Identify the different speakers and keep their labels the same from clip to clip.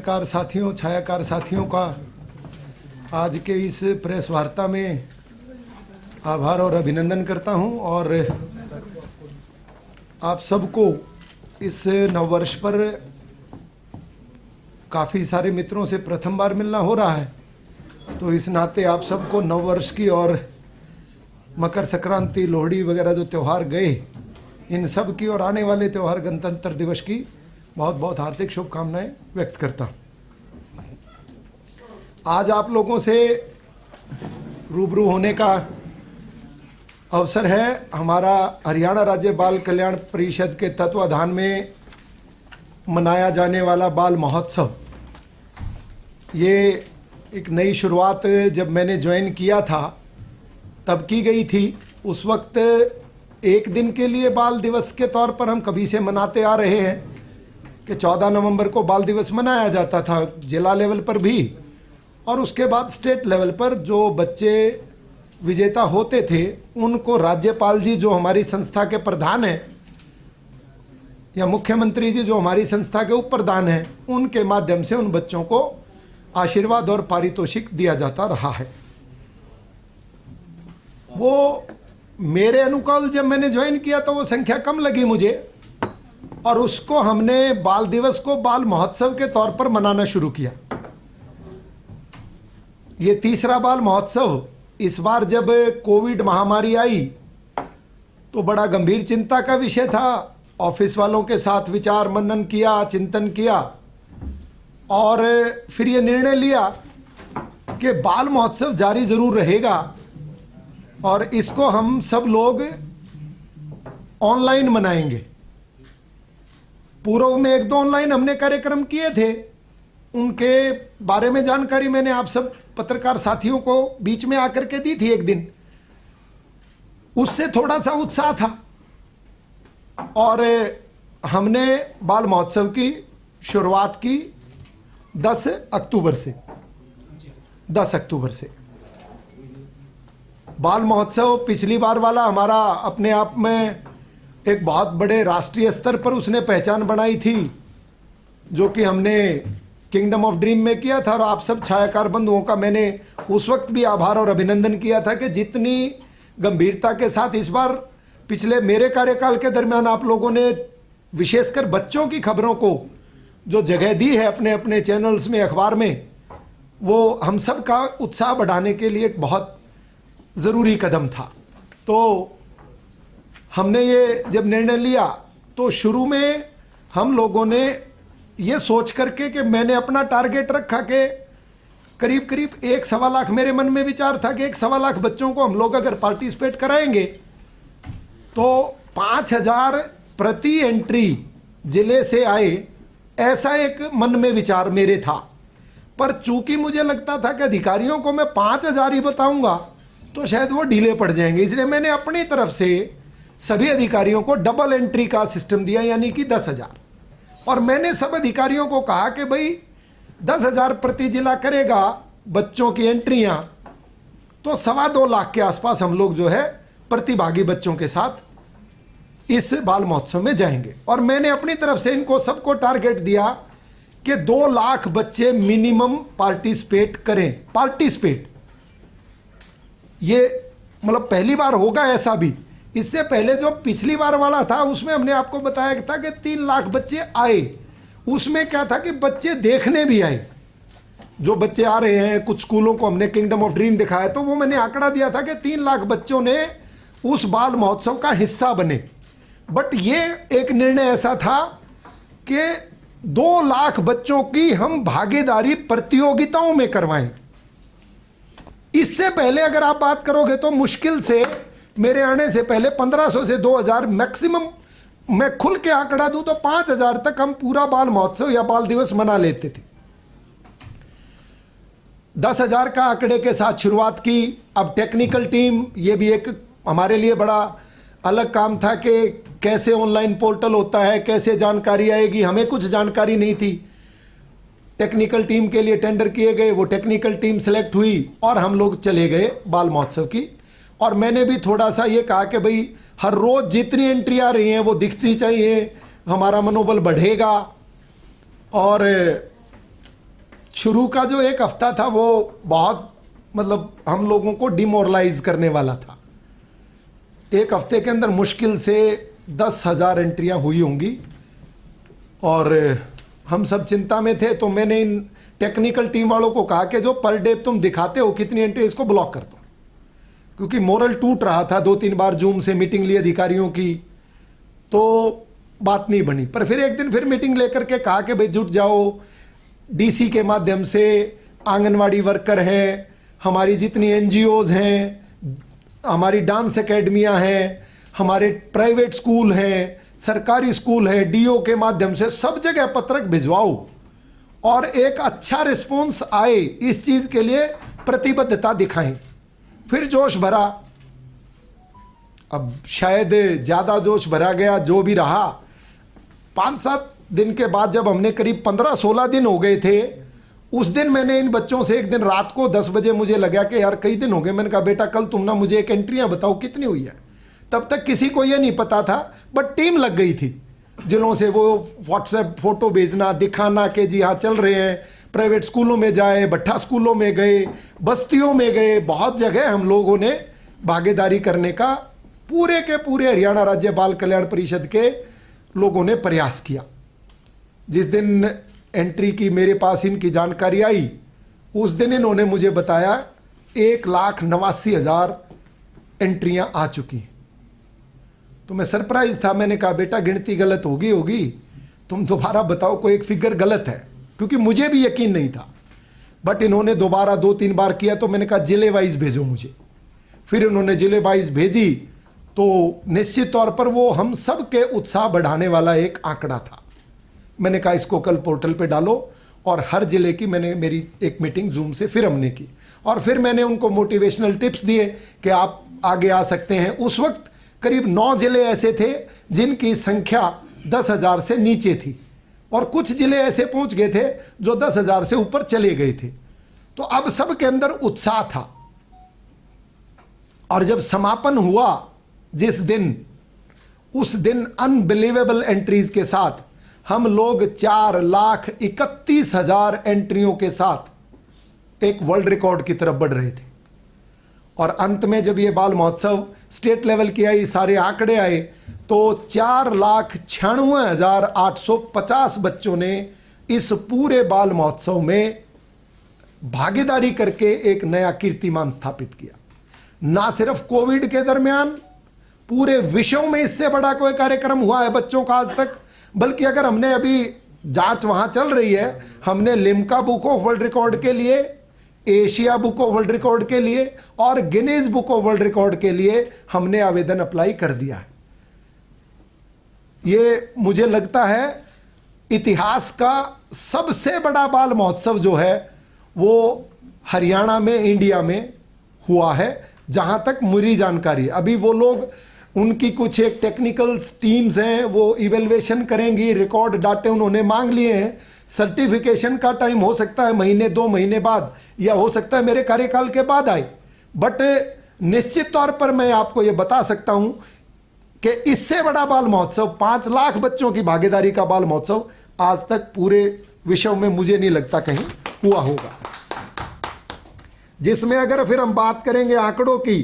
Speaker 1: पत्रकार साथियों, छायाकार साथियों का आज के इस प्रेस वार्ता में आभार और अभिनंदन करता हूं। और आप सबको इस नववर्ष पर काफ़ी सारे मित्रों से प्रथम बार मिलना हो रहा है, तो इस नाते आप सबको नववर्ष की और मकर संक्रांति, लोहड़ी वगैरह जो त्यौहार गए, इन सब की और आने वाले त्यौहार गणतंत्र दिवस की बहुत बहुत हार्दिक शुभकामनाएं व्यक्त करता हूं। आज आप लोगों से रूबरू होने का अवसर है। हमारा हरियाणा राज्य बाल कल्याण परिषद के तत्वाधान में मनाया जाने वाला बाल महोत्सव, ये एक नई शुरुआत जब मैंने ज्वाइन किया था तब की गई थी। उस वक्त एक दिन के लिए बाल दिवस के तौर पर हम कभी से मनाते आ रहे हैं कि 14 नवंबर को बाल दिवस मनाया जाता था जिला लेवल पर भी, और उसके बाद स्टेट लेवल पर जो बच्चे विजेता होते थे उनको राज्यपाल जी जो हमारी संस्था के प्रधान हैं या मुख्यमंत्री जी जो हमारी संस्था के उप प्रधान हैं, उनके माध्यम से उन बच्चों को आशीर्वाद और पारितोषिक दिया जाता रहा है। वो मेरे अनुकूल जब मैंने ज्वाइन किया तो वो संख्या कम लगी मुझे, और उसको हमने बाल दिवस को बाल महोत्सव के तौर पर मनाना शुरू किया। ये तीसरा बाल महोत्सव। इस बार जब कोविड महामारी आई तो बड़ा गंभीर चिंता का विषय था। ऑफिस वालों के साथ विचार मनन किया, चिंतन किया, और फिर ये निर्णय लिया कि बाल महोत्सव जारी जरूर रहेगा और इसको हम सब लोग ऑनलाइन मनाएंगे। पूर्व में एक दो ऑनलाइन हमने कार्यक्रम किए थे, उनके बारे में जानकारी मैंने आप सब पत्रकार साथियों को बीच में आकर के दी थी एक दिन। उससे थोड़ा सा उत्साह था और हमने बाल महोत्सव की शुरुआत की 10 अक्टूबर से। 10 अक्टूबर से बाल महोत्सव पिछली बार वाला हमारा अपने आप में एक बहुत बड़े राष्ट्रीय स्तर पर उसने पहचान बनाई थी, जो कि हमने किंगडम ऑफ ड्रीम में किया था। और आप सब छायाकार बंधुओं का मैंने उस वक्त भी आभार और अभिनंदन किया था कि जितनी गंभीरता के साथ इस बार पिछले मेरे कार्यकाल के दरमियान आप लोगों ने विशेषकर बच्चों की खबरों को जो जगह दी है अपने अपने चैनल्स में, अखबार में, वो हम सब का उत्साह बढ़ाने के लिए एक बहुत ज़रूरी कदम था। तो हमने ये जब निर्णय लिया तो शुरू में हम लोगों ने ये सोच करके कि मैंने अपना टारगेट रखा कि करीब करीब 1-1.25 लाख, मेरे मन में विचार था कि 1.25 लाख बच्चों को हम लोग अगर पार्टिसिपेट कराएंगे तो 5,000 प्रति एंट्री जिले से आए, ऐसा एक मन में विचार मेरे था। पर चूंकि मुझे लगता था कि अधिकारियों को मैं 5,000 ही बताऊंगा तो शायद वो ढीले पड़ जाएंगे, इसलिए मैंने अपनी तरफ से सभी अधिकारियों को डबल एंट्री का सिस्टम दिया, यानी कि 10,000। और मैंने सब अधिकारियों को कहा कि भाई 10,000 प्रति जिला करेगा बच्चों की एंट्रियां, तो 2.25 लाख के आसपास हम लोग जो है प्रतिभागी बच्चों के साथ इस बाल महोत्सव में जाएंगे। और मैंने अपनी तरफ से इनको सबको टारगेट दिया कि 2 लाख बच्चे मिनिमम पार्टिसिपेट करें। पार्टिसिपेट ये मतलब पहली बार होगा ऐसा भी। इससे पहले जो पिछली बार वाला था उसमें हमने आपको बताया था कि 3 लाख बच्चे आए। उसमें क्या था कि बच्चे देखने भी आए, जो बच्चे आ रहे हैं। कुछ स्कूलों को हमने किंगडम ऑफ ड्रीम दिखाया, तो वो मैंने आंकड़ा दिया था कि 3 लाख बच्चों ने उस बाल महोत्सव का हिस्सा बने। बट ये एक निर्णय ऐसा था कि 2 लाख बच्चों की हम भागीदारी प्रतियोगिताओं में करवाएं। इससे पहले अगर आप बात करोगे तो मुश्किल से मेरे आने से पहले 1500 से 2000 मैक्सिमम, मैं खुल के आंकड़ा दूं तो 5,000 तक हम पूरा बाल महोत्सव या बाल दिवस मना लेते थे। 10,000 का आंकड़े के साथ शुरुआत की। अब टेक्निकल टीम, ये भी एक हमारे लिए बड़ा अलग काम था कि कैसे ऑनलाइन पोर्टल होता है, कैसे जानकारी आएगी, हमें कुछ जानकारी नहीं थी। टेक्निकल टीम के लिए टेंडर किए गए, वो टेक्निकल टीम सेलेक्ट हुई और हम लोग चले गए बाल महोत्सव की। और मैंने भी थोड़ा सा ये कहा कि भाई हर रोज जितनी एंट्री आ रही हैं वो दिखनी चाहिए, हमारा मनोबल बढ़ेगा। और शुरू का जो एक हफ्ता था वो बहुत मतलब हम लोगों को डिमोरलाइज करने वाला था। एक हफ्ते के अंदर मुश्किल से 10,000 एंट्रियां हुई होंगी और हम सब चिंता में थे। तो मैंने इन टेक्निकल टीम वालों को कहा कि जो पर डे तुम दिखाते हो कितनी एंट्री, इसको ब्लॉक कर दो, क्योंकि मोरल टूट रहा था। 2-3 बार जूम से मीटिंग ली अधिकारियों की तो बात नहीं बनी। पर फिर एक दिन फिर मीटिंग लेकर के कहा कि भाई जुट जाओ, डीसी के माध्यम से, आंगनवाड़ी वर्कर हैं, हमारी जितनी एनजीओज हैं, हमारी डांस एकेडमियां हैं, हमारे प्राइवेट स्कूल हैं, सरकारी स्कूल है, डीओ के माध्यम से सब जगह पत्रक भिजवाओ और एक अच्छा रिस्पॉन्स आए, इस चीज के लिए प्रतिबद्धता दिखाएं। फिर जोश भरा। अब शायद ज्यादा जोश भरा गया, जो भी रहा। 5-7 दिन के बाद जब हमने करीब 15-16 दिन हो गए थे, उस दिन मैंने इन बच्चों से एक दिन रात को 10 बजे मुझे लगा कि यार कई दिन हो गए। मैंने कहा बेटा कल तुम ना मुझे एक एंट्रियां बताओ कितनी हुई है। तब तक किसी को ये नहीं पता था, बट टीम लग गई थी जिलों से वो व्हाट्सएप फोटो भेजना, दिखाना कि जी हाँ चल रहे हैं। प्राइवेट स्कूलों में जाए, भट्ठा स्कूलों में गए, बस्तियों में गए, बहुत जगह हम लोगों ने भागीदारी करने का पूरे के पूरे हरियाणा राज्य बाल कल्याण परिषद के लोगों ने प्रयास किया। जिस दिन एंट्री की मेरे पास इनकी जानकारी आई, उस दिन इन्होंने मुझे बताया 1,89,000 एंट्रियां आ चुकी हैं। तो मैं सरप्राइज था। मैंने कहा बेटा गिनती गलत होगी, तुम दोबारा बताओ, कोई एक फिगर गलत है, क्योंकि मुझे भी यकीन नहीं था। बट इन्होंने दोबारा 2-3 बार किया तो मैंने कहा जिले वाइज भेजो मुझे। फिर इन्होंने जिले वाइज भेजी तो निश्चित तौर पर वो हम सब के उत्साह बढ़ाने वाला एक आंकड़ा था। मैंने कहा इसको कल पोर्टल पे डालो, और हर जिले की मैंने मेरी एक मीटिंग जूम से फिर हमने की, और फिर मैंने उनको मोटिवेशनल टिप्स दिए कि आप आगे आ सकते हैं। उस वक्त करीब 9 जिले ऐसे थे जिनकी संख्या 10,000 से नीचे थी, और कुछ जिले ऐसे पहुंच गए थे जो 10,000 से ऊपर चले गए थे। तो अब सब के अंदर उत्साह था। और जब समापन हुआ जिस दिन, उस दिन अनबिलीवेबल एंट्रीज के साथ हम लोग 4,31,000 एंट्रियों के साथ एक वर्ल्ड रिकॉर्ड की तरफ बढ़ रहे थे। और अंत में जब ये बाल महोत्सव स्टेट लेवल की आई, सारे आंकड़े आए, तो 4,96,850 बच्चों ने इस पूरे बाल महोत्सव में भागीदारी करके एक नया कीर्तिमान स्थापित किया। ना सिर्फ कोविड के दरमियान, पूरे विश्व में इससे बड़ा कोई कार्यक्रम हुआ है बच्चों का आज तक। बल्कि अगर हमने अभी जांच वहां चल रही है, हमने Limca book of world record के लिए, Asia book of world record के लिए और Guinness book of world record के लिए हमने आवेदन अप्लाई कर दिया है। ये मुझे लगता है इतिहास का सबसे बड़ा बाल महोत्सव जो है वो हरियाणा में, इंडिया में हुआ है, जहां तक मेरी जानकारी। अभी वो लोग, उनकी कुछ एक टेक्निकल टीम्स हैं, वो इवेल्युएशन करेंगी, रिकॉर्ड डाटे उन्होंने मांग लिए हैं। सर्टिफिकेशन का टाइम हो सकता है महीने 2 महीने बाद, या हो सकता है मेरे कार्यकाल के बाद आए। बट निश्चित तौर पर मैं आपको ये बता सकता हूं कि इससे बड़ा बाल महोत्सव, 5 लाख बच्चों की भागीदारी का बाल महोत्सव आज तक पूरे विश्व में मुझे नहीं लगता कहीं हुआ होगा। जिसमें अगर फिर हम बात करेंगे आंकड़ों की,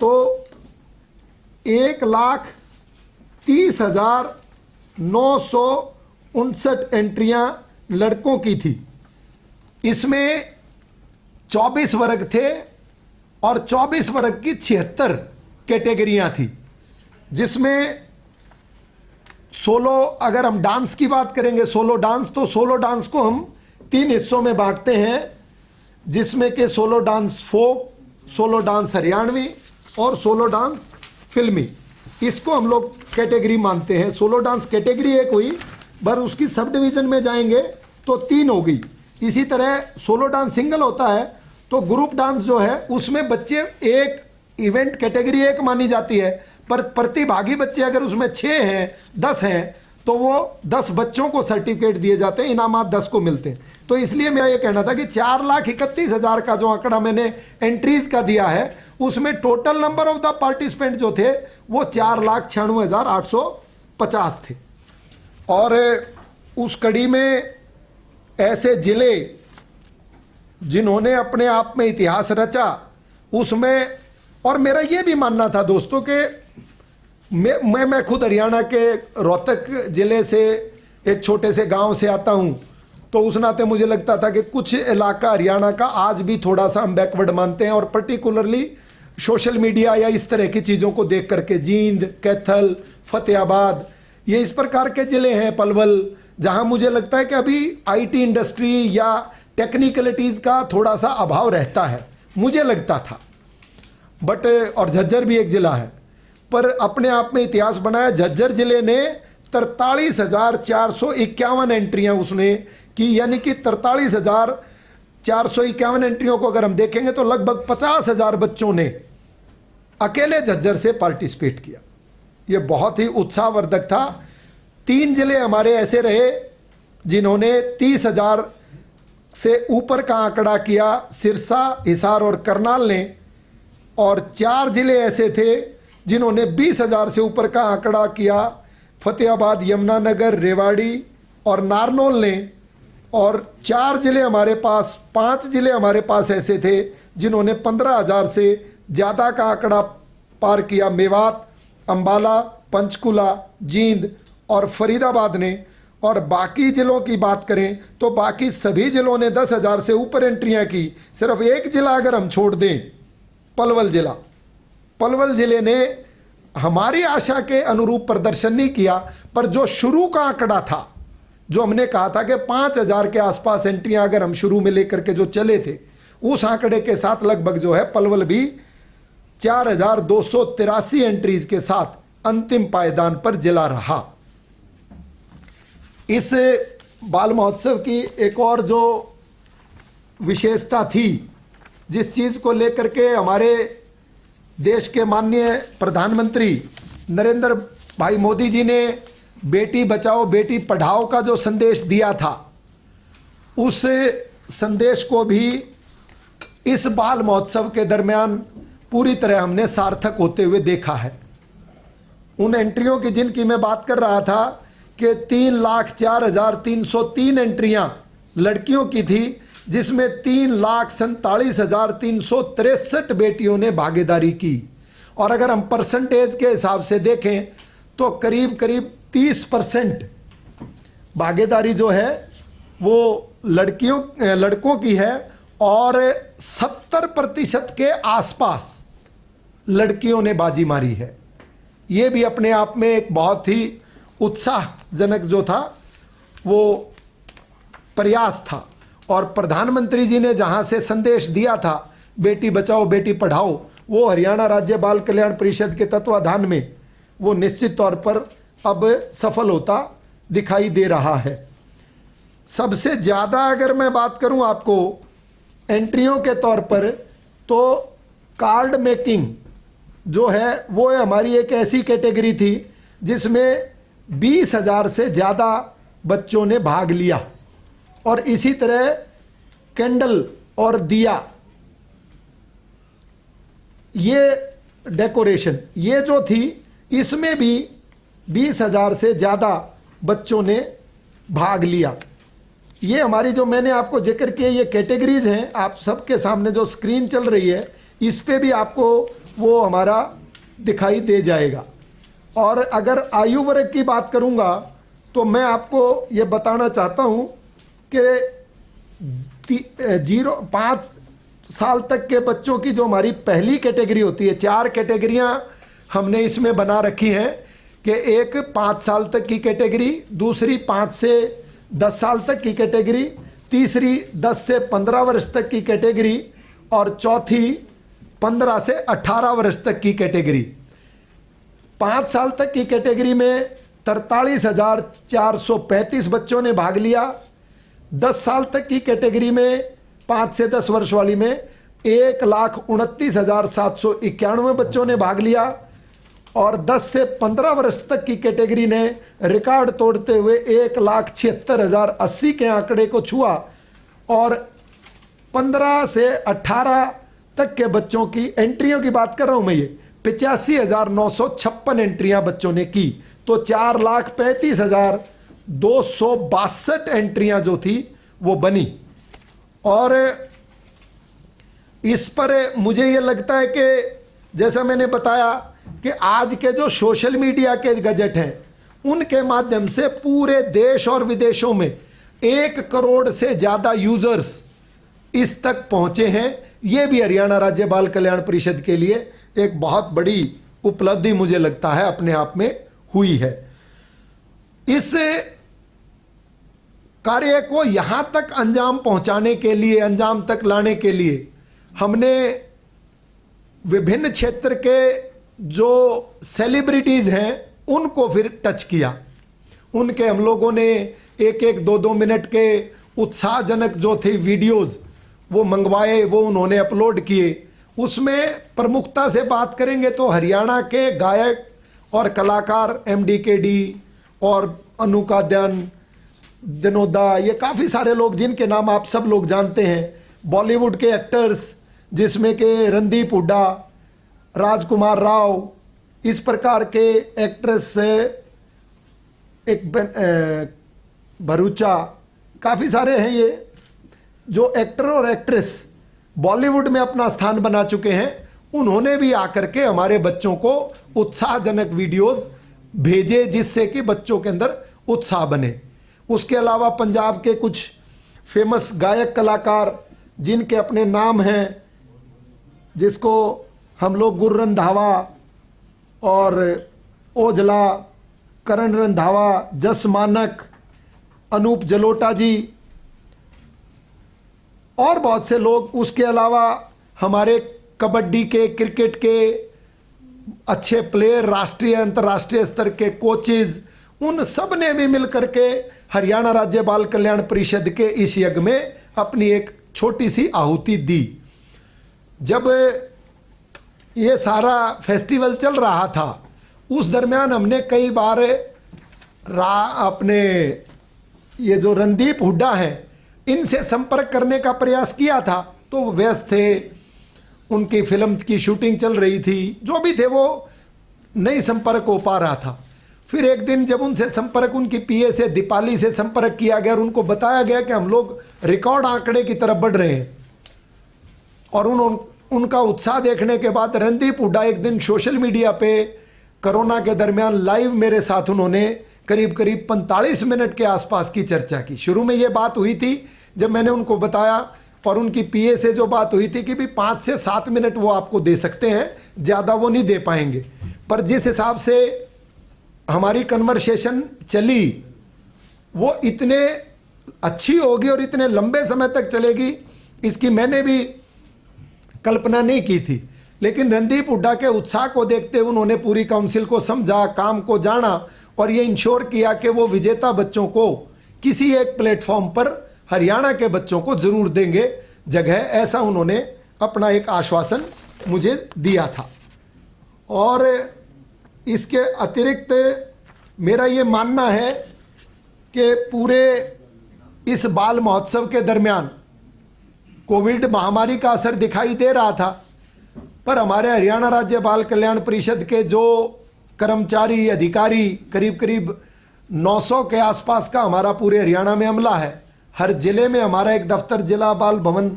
Speaker 1: तो 1,30,959 एंट्रियां लड़कों की थी। इसमें 24 वर्ग थे और 24 वर्ग की 76 कैटेगरियां थी, जिसमें सोलो, अगर हम डांस की बात करेंगे, सोलो डांस, तो सोलो डांस को हम 3 हिस्सों में बांटते हैं, जिसमें कि solo dance folk, solo dance Haryanvi और सोलो डांस फिल्मी। इसको हम लोग कैटेगरी मानते हैं। सोलो डांस कैटेगरी एक हुई, पर उसकी सब डिवीजन में जाएंगे तो 3 होगी। इसी तरह सोलो डांस सिंगल होता है, तो ग्रुप डांस जो है उसमें बच्चे एक इवेंट कैटेगरी एक मानी जाती है, पर प्रतिभागी बच्चे अगर उसमें 6 हैं, 10 हैं, तो वो 10 बच्चों को सर्टिफिकेट दिए जाते हैं, इनामात 10 को मिलते हैं। तो इसलिए मेरा ये कहना था कि 4,31,000 का जो आंकड़ा मैंने एंट्रीज का दिया है, उसमें total number of the participant जो थे वो 4,96,850 थे। और उस कड़ी में ऐसे जिले जिन्होंने अपने आप में इतिहास रचा उसमें, और मेरा ये भी मानना था दोस्तों कि मैं खुद हरियाणा के रोहतक जिले से एक छोटे से गांव से आता हूं, तो उस नाते मुझे लगता था कि कुछ इलाका हरियाणा का आज भी थोड़ा सा हम बैकवर्ड मानते हैं, और पर्टिकुलरली सोशल मीडिया या इस तरह की चीज़ों को देख करके जींद, कैथल, फतेहाबाद, ये इस प्रकार के ज़िले हैं, पलवल, जहां मुझे लगता है कि अभी आईटी इंडस्ट्री या टेक्निकलिटीज़ का थोड़ा सा अभाव रहता है, मुझे लगता था। बट और झज्जर भी एक ज़िला है, पर अपने आप में इतिहास बनाया। झज्जर ज़िले ने 43,451 एंट्रियां उसने की, यानी कि 43,451 एंट्रियों को अगर हम देखेंगे तो लगभग 50,000 बच्चों ने अकेले झज्जर से पार्टिसिपेट किया। ये बहुत ही उत्साहवर्धक था। 3 जिले हमारे ऐसे रहे जिन्होंने 30,000 से ऊपर का आंकड़ा किया, सिरसा, हिसार और करनाल ने, और 4 जिले ऐसे थे जिन्होंने 20,000 से ऊपर का आंकड़ा किया, फतेहाबाद, यमुनानगर, रेवाड़ी और नारनौल ने, और 5 जिले हमारे पास ऐसे थे जिन्होंने 15,000 से ज़्यादा का आंकड़ा पार किया, मेवात, अंबाला, पंचकुला, जींद और फरीदाबाद ने। और बाकी जिलों की बात करें तो बाकी सभी जिलों ने 10,000 से ऊपर एंट्रियां की। सिर्फ एक जिला अगर हम छोड़ दें, पलवल जिले ने हमारी आशा के अनुरूप प्रदर्शन नहीं किया, पर जो शुरू का आंकड़ा था, जो हमने कहा था कि 5,000 के आसपास एंट्रियां अगर हम शुरू में लेकर के जो चले थे, उस आंकड़े के साथ लगभग जो है पलवल भी 4,283 एंट्रीज के साथ अंतिम पायदान पर जिला रहा। इस बाल महोत्सव की एक और जो विशेषता थी, जिस चीज़ को लेकर के हमारे देश के माननीय प्रधानमंत्री नरेंद्र भाई मोदी जी ने बेटी बचाओ बेटी पढ़ाओ का जो संदेश दिया था, उस संदेश को भी इस बाल महोत्सव के दरमियान पूरी तरह हमने सार्थक होते हुए देखा है। उन एंट्रियों की जिनकी मैं बात कर रहा था कि 3,04,303 एंट्रियां लड़कियों की थी, जिसमें 3,47,363 बेटियों ने भागीदारी की। और अगर हम परसेंटेज के हिसाब से देखें तो करीब 30% भागीदारी जो है वो लड़कों की है, और 70% के आसपास लड़कियों ने बाजी मारी है। ये भी अपने आप में एक बहुत ही उत्साहजनक जो था वो प्रयास था। और प्रधानमंत्री जी ने जहां से संदेश दिया था बेटी बचाओ बेटी पढ़ाओ, वो हरियाणा राज्य बाल कल्याण परिषद के तत्वाधान में वो निश्चित तौर पर अब सफल होता दिखाई दे रहा है। सबसे ज़्यादा अगर मैं बात करूं आपको एंट्रियों के तौर पर, तो कार्ड मेकिंग जो है वो हमारी एक ऐसी कैटेगरी थी जिसमें 20,000 से ज़्यादा बच्चों ने भाग लिया। और इसी तरह कैंडल और दिया, ये डेकोरेशन, ये जो थी इसमें भी 20,000 से ज़्यादा बच्चों ने भाग लिया। ये हमारी जो मैंने आपको जिक्र किए ये कैटेगरीज हैं, आप सबके सामने जो स्क्रीन चल रही है इस पे भी आपको वो हमारा दिखाई दे जाएगा। और अगर आयु वर्ग की बात करूंगा तो मैं आपको ये बताना चाहता हूं कि 0-5 साल तक के बच्चों की जो हमारी पहली कैटेगरी होती है, 4 कैटेगरियां हमने इसमें बना रखी हैं कि एक 5 साल तक की कैटेगरी, दूसरी 5 से 10 साल तक की कैटेगरी, तीसरी 10 से 15 वर्ष तक की कैटेगरी, और चौथी 15 से 18 वर्ष तक की कैटेगरी। 5 साल तक की कैटेगरी में 43,435 बच्चों ने भाग लिया। 10 साल तक की कैटेगरी में 5 से 10 वर्ष वाली में 1,29,791 बच्चों ने भाग लिया, और 10 से 15 वर्ष तक की कैटेगरी ने रिकॉर्ड तोड़ते हुए 1,76,080 के आंकड़े को छुआ, और 15 से 18 तक के बच्चों की एंट्रियों की बात कर रहा हूं मैं, ये 85,956 एंट्रियां बच्चों ने की। तो 4,35,262 एंट्रियां जो थी वो बनी। और इस पर मुझे ये लगता है कि जैसा मैंने बताया कि आज के जो सोशल मीडिया के गजट हैं उनके माध्यम से पूरे देश और विदेशों में 1 करोड़ से ज़्यादा यूजर्स इस तक पहुंचे हैं। ये भी हरियाणा राज्य बाल कल्याण परिषद के लिए एक बहुत बड़ी उपलब्धि मुझे लगता है अपने आप में हुई है। इस कार्य को यहां तक अंजाम पहुंचाने के लिए, अंजाम तक लाने के लिए हमने विभिन्न क्षेत्र के जो सेलिब्रिटीज हैं उनको फिर टच किया। उनके हम लोगों ने 1-1, 2-2 मिनट के उत्साहजनक जो थे वीडियोस वो मंगवाए, वो उन्होंने अपलोड किए। उसमें प्रमुखता से बात करेंगे तो हरियाणा के गायक और कलाकार MDKD और अनुकाद्यान, दिनोदा, ये काफ़ी सारे लोग जिनके नाम आप सब लोग जानते हैं। बॉलीवुड के एक्टर्स जिसमें के रणदीप हुड्डा, राजकुमार राव, इस प्रकार के एक्ट्रेस एक भरूचा, काफ़ी सारे हैं ये जो एक्टर और एक्ट्रेस बॉलीवुड में अपना स्थान बना चुके हैं। उन्होंने भी आकर के हमारे बच्चों को उत्साहजनक वीडियोस भेजे जिससे कि बच्चों के अंदर उत्साह बने। उसके अलावा पंजाब के कुछ फेमस गायक कलाकार जिनके अपने नाम हैं, जिसको हम लोग गुर रंधावा और ओझला, करण रंधावा, जस मानक, अनूप जलोटा जी और बहुत से लोग। उसके अलावा हमारे कबड्डी के, क्रिकेट के अच्छे प्लेयर, राष्ट्रीय अंतर्राष्ट्रीय स्तर के कोचेज, उन सब ने भी मिलकर के हरियाणा राज्य बाल कल्याण परिषद के इस यज्ञ में अपनी एक छोटी सी आहुति दी। जब ये सारा फेस्टिवल चल रहा था उस दरमियान हमने कई बार अपने ये जो रणदीप हुड्डा हैं इनसे संपर्क करने का प्रयास किया था, तो वो व्यस्त थे, उनकी फिल्म की शूटिंग चल रही थी, जो भी थे वो नहीं संपर्क हो पा रहा था। फिर एक दिन जब उनसे संपर्क, उनकी PA से, दीपाली से संपर्क किया गया और उनको बताया गया कि हम लोग रिकॉर्ड आंकड़े की तरफ बढ़ रहे हैं, और उनका उत्साह देखने के बाद रणदीप हुड्डा एक दिन सोशल मीडिया पे कोरोना के दरमियान लाइव मेरे साथ उन्होंने करीब 45 मिनट के आसपास की चर्चा की। शुरू में ये बात हुई थी जब मैंने उनको बताया, और उनकी PA से जो बात हुई थी कि भी 5 से 7 मिनट वो आपको दे सकते हैं, ज़्यादा वो नहीं दे पाएंगे। पर जिस हिसाब से हमारी कन्वर्सेशन चली वो इतने अच्छी होगी और इतने लंबे समय तक चलेगी इसकी मैंने भी कल्पना नहीं की थी। लेकिन रणदीप हुड्डा के उत्साह को देखते हुए उन्होंने पूरी काउंसिल को समझा, काम को जाना और ये इंश्योर किया कि वो विजेता बच्चों को किसी एक प्लेटफॉर्म पर हरियाणा के बच्चों को जरूर देंगे जगह, ऐसा उन्होंने अपना एक आश्वासन मुझे दिया था। और इसके अतिरिक्त मेरा ये मानना है कि पूरे इस बाल महोत्सव के दरमियान कोविड महामारी का असर दिखाई दे रहा था, पर हमारे हरियाणा राज्य बाल कल्याण परिषद के जो कर्मचारी, अधिकारी, करीब 900 के आसपास का हमारा पूरे हरियाणा में अमला है। हर जिले में हमारा एक दफ्तर जिला बाल भवन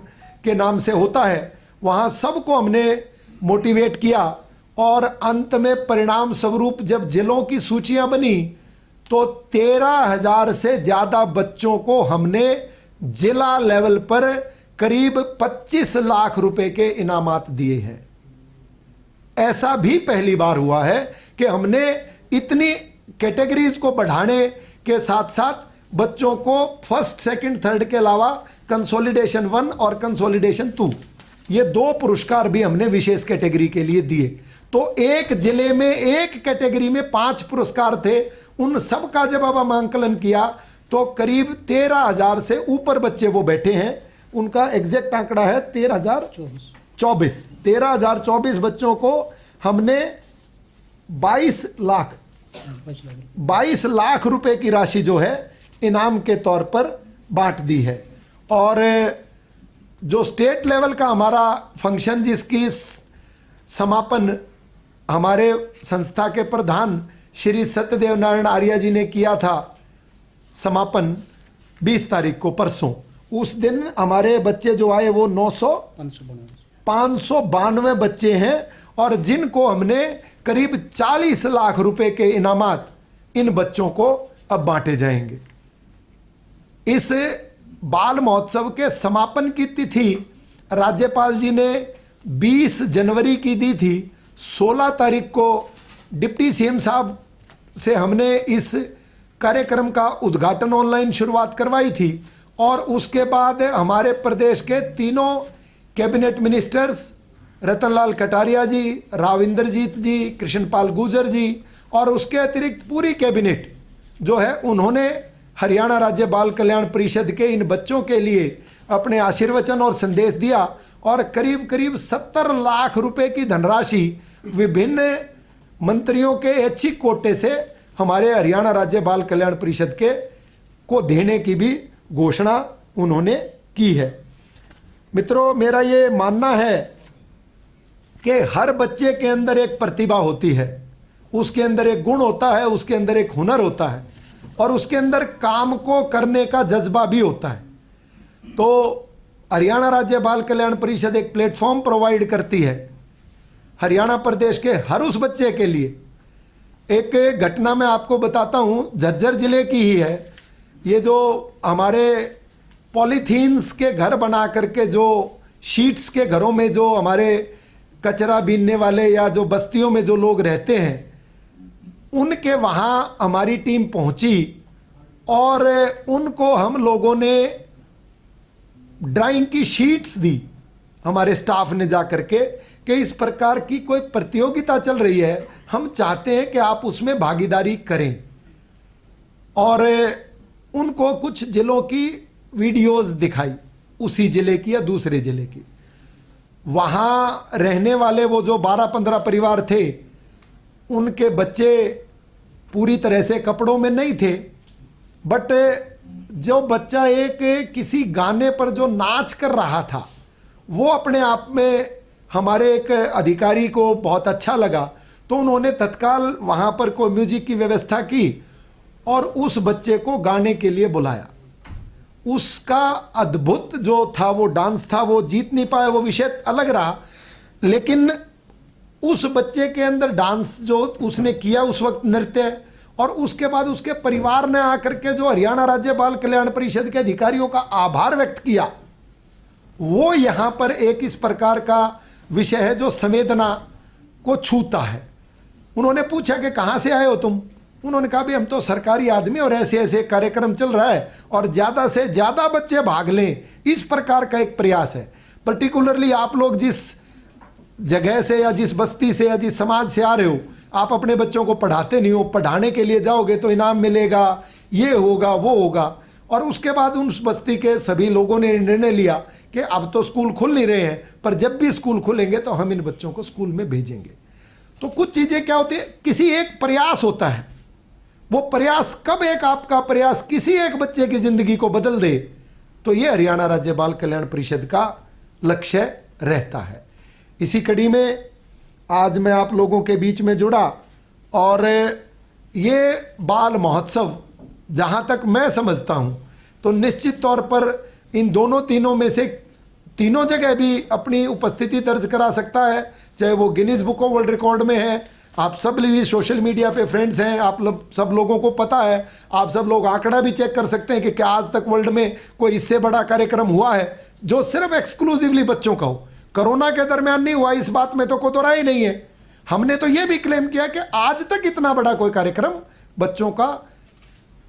Speaker 1: के नाम से होता है, वहाँ सबको हमने मोटिवेट किया और अंत में परिणाम स्वरूप जब जिलों की सूचियां बनी तो 13,000 से ज़्यादा बच्चों को हमने जिला लेवल पर करीब 25 लाख रुपए के इनामात दिए हैं। ऐसा भी पहली बार हुआ है कि हमने इतनी कैटेगरीज को बढ़ाने के साथ साथ बच्चों को फर्स्ट, सेकंड, थर्ड के अलावा कंसोलिडेशन 1 और कंसोलिडेशन 2 ये 2 पुरस्कार भी हमने विशेष कैटेगरी के लिए दिए। तो एक जिले में एक कैटेगरी में 5 पुरस्कार थे। उन सब का जब अब हम आंकलन किया तो करीब 13,000 से ऊपर बच्चे वो बैठे हैं। उनका एग्जैक्ट आंकड़ा है 13,024 बच्चों को हमने 22 लाख रुपए की राशि जो है इनाम के तौर पर बांट दी है। और जो स्टेट लेवल का हमारा फंक्शन जिसकी समापन हमारे संस्था के प्रधान श्री सत्यदेव नारायण आर्य जी ने किया था, समापन 20 तारीख को, परसों, उस दिन हमारे बच्चे जो आए वो 592 बच्चे हैं और जिनको हमने करीब 40 लाख रुपए के इनामात इन बच्चों को अब बांटे जाएंगे। इस बाल महोत्सव के समापन की तिथि राज्यपाल जी ने 20 जनवरी की दी थी। 16 तारीख को डिप्टी सीएम साहब से हमने इस कार्यक्रम का उद्घाटन ऑनलाइन शुरुआत करवाई थी और उसके बाद हमारे प्रदेश के तीनों कैबिनेट मिनिस्टर्स रतनलाल कटारिया जी, राव इंद्रजीत जी, कृष्णपाल गुर्जर जी और उसके अतिरिक्त पूरी कैबिनेट जो है उन्होंने हरियाणा राज्य बाल कल्याण परिषद के इन बच्चों के लिए अपने आशीर्वचन और संदेश दिया और करीब करीब 70 लाख रुपए की धनराशि विभिन्न मंत्रियों के ऐच्छिक कोटे से हमारे हरियाणा राज्य बाल कल्याण परिषद के को देने की भी घोषणा उन्होंने की है। मित्रों, मेरा ये मानना है कि हर बच्चे के अंदर एक प्रतिभा होती है, उसके अंदर एक गुण होता है, उसके अंदर एक हुनर होता है और उसके अंदर काम को करने का जज्बा भी होता है। तो हरियाणा राज्य बाल कल्याण परिषद एक प्लेटफॉर्म प्रोवाइड करती है हरियाणा प्रदेश के हर उस बच्चे के लिए। एक घटना मैं आपको बताता हूँ, झज्जर जिले की ही है। ये जो हमारे पॉलीथीन्स के घर बना करके जो शीट्स के घरों में जो हमारे कचरा बीनने वाले या जो बस्तियों में जो लोग रहते हैं, उनके वहाँ हमारी टीम पहुँची और उनको हम लोगों ने ड्राइंग की शीट्स दी हमारे स्टाफ ने जा करके कि इस प्रकार की कोई प्रतियोगिता चल रही है, हम चाहते हैं कि आप उसमें भागीदारी करें। और उनको कुछ जिलों की वीडियोस दिखाई, उसी जिले की या दूसरे जिले की। वहाँ रहने वाले वो जो 12-15 परिवार थे, उनके बच्चे पूरी तरह से कपड़ों में नहीं थे, बट जो बच्चा एक किसी गाने पर जो नाच कर रहा था वो अपने आप में हमारे एक अधिकारी को बहुत अच्छा लगा, तो उन्होंने तत्काल वहाँ पर कोई म्यूजिक की व्यवस्था की और उस बच्चे को गाने के लिए बुलाया। उसका अद्भुत जो था वो डांस था, वो जीत नहीं पाया, वो विषय अलग रहा, लेकिन उस बच्चे के अंदर डांस जो उसने किया उस वक्त नृत्य, और उसके बाद उसके परिवार ने आकर के जो हरियाणा राज्य बाल कल्याण परिषद के अधिकारियों का आभार व्यक्त किया, वो यहाँ पर एक इस प्रकार का विषय है जो संवेदना को छूता है। उन्होंने पूछा कि कहाँ से आए हो तुम? उन्होंने कहा भी हम तो सरकारी आदमी और ऐसे ऐसे कार्यक्रम चल रहा है और ज़्यादा से ज़्यादा बच्चे भाग लें, इस प्रकार का एक प्रयास है। पर्टिकुलरली आप लोग जिस जगह से या जिस बस्ती से या जिस समाज से आ रहे हो, आप अपने बच्चों को पढ़ाते नहीं हो, पढ़ाने के लिए जाओगे तो इनाम मिलेगा, ये होगा वो होगा। और उसके बाद उस बस्ती के सभी लोगों ने निर्णय लिया कि अब तो स्कूल खुल नहीं रहे हैं, पर जब भी स्कूल खुलेंगे तो हम इन बच्चों को स्कूल में भेजेंगे। तो कुछ चीज़ें क्या होती है, किसी एक प्रयास होता है, वो प्रयास कब एक आपका प्रयास किसी एक बच्चे की जिंदगी को बदल दे, तो ये हरियाणा राज्य बाल कल्याण परिषद का लक्ष्य रहता है। इसी कड़ी में आज मैं आप लोगों के बीच में जुड़ा और ये बाल महोत्सव जहाँ तक मैं समझता हूँ तो निश्चित तौर पर इन दोनों तीनों में से तीनों जगह भी अपनी उपस्थिति दर्ज करा सकता है, चाहे वो Guinness book of world record में है। आप सब भी सोशल मीडिया पे फ्रेंड्स हैं, आप सब लोगों को पता है, आप सब लोग आंकड़ा भी चेक कर सकते हैं कि क्या आज तक वर्ल्ड में कोई इससे बड़ा कार्यक्रम हुआ है जो सिर्फ एक्सक्लूसिवली बच्चों का हो। कोरोना के दरमियान नहीं हुआ, इस बात में तो कोई दो राय नहीं है। हमने तो ये भी क्लेम किया कि आज तक इतना बड़ा कोई कार्यक्रम बच्चों का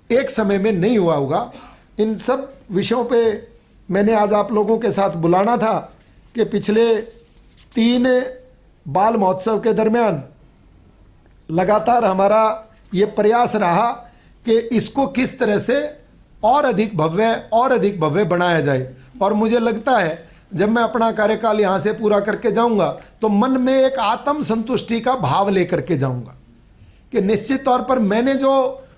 Speaker 1: एक समय में नहीं हुआ होगा। इन सब विषयों पे मैंने आज आप लोगों के साथ बुलाना था कि पिछले 3 बाल महोत्सव के दरमियान लगातार हमारा ये प्रयास रहा कि इसको किस तरह से और अधिक भव्य बनाया जाए। और मुझे लगता है जब मैं अपना कार्यकाल यहाँ से पूरा करके जाऊँगा तो मन में एक आत्म संतुष्टि का भाव लेकर के जाऊँगा कि निश्चित तौर पर